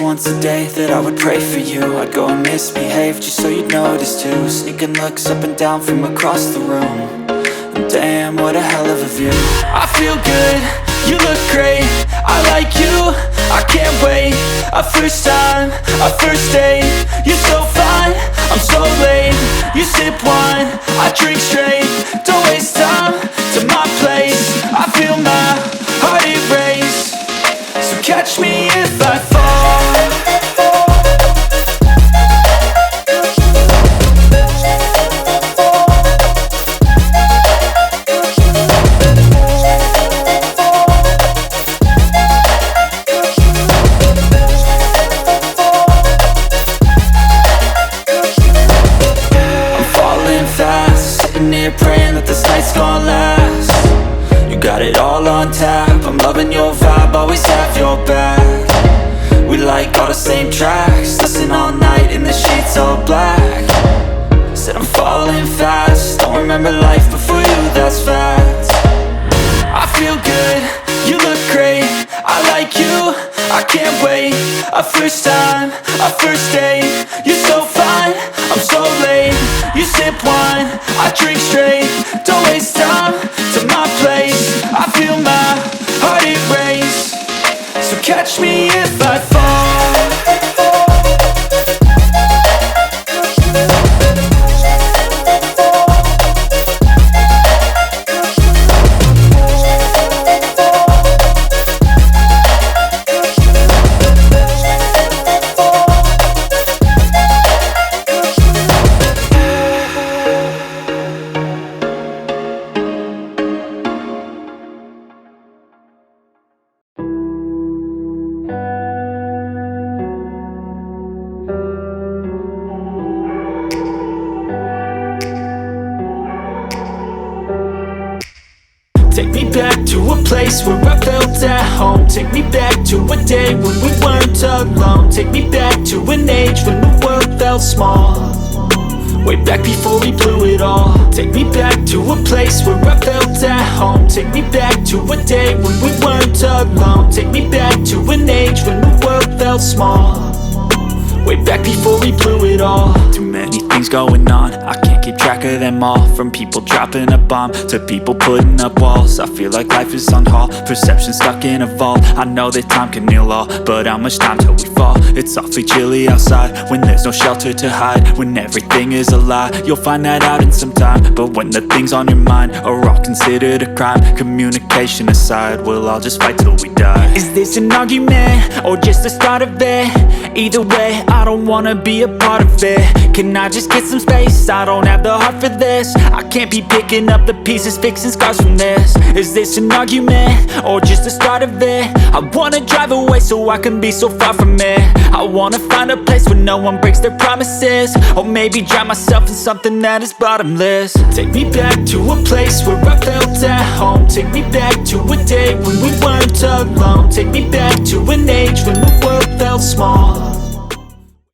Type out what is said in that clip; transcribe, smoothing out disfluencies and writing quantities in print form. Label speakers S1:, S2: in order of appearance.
S1: once a day that I would pray for you. I'd go and misbehave just so you'd notice too. Sneaking looks up and down from across the room. And damn, what a hell of a view. I feel good, you look great, I like you, I can't wait. A first time, a first date, you're so fine, I'm so late. You sip wine, I drink straight. Don't waste time to my place. I feel my heart erase. So catch me if I fall. Praying that this night's gonna last. You got it all on tap, I'm loving your vibe, always have your back. We like all the same tracks, listen all night in the sheets all black. Said I'm falling fast, don't remember life before you, that's fact. I feel good, you look great, I like you, I can't wait. A first time, a first date, you're so fine, I'm so late. You sip wine, I drink straight. Don't waste time to my place. I feel my heart erase. So catch me if I fall. Take me back to a place where I felt at home. Take me back to a day when we weren't alone. Take me back to an age when the world felt small. Way back before we blew it all. Take me back to a place where I felt at home. Take me back to a day when we weren't alone. Take me back to an age when the world felt small. Way back before we blew it all. Too many things going on, I can't keep track of them all. From people dropping a bomb to people putting up walls. I feel like life is on hold, perception stuck in a vault. I know that time can heal all, but how much time till we fall? It's awfully chilly outside when there's no shelter to hide. When everything is a lie, you'll find that out in some time. But when the things on your mind are all considered a crime, communication aside, we'll all just fight till we die. Is this an argument or just the start of it? Either way, I don't wanna be a part of it. Can I just get some space? I don't have the heart for this. I can't be picking up the pieces, fixing scars from this. Is this an argument or just the start of it? I wanna drive away so I can be so far from it. I wanna find a place where no one breaks their promises. Or maybe drown myself in something that is bottomless. Take me back to a place where I felt at home. Take me back to a day when we weren't alone. Take me back to an age when the world felt small.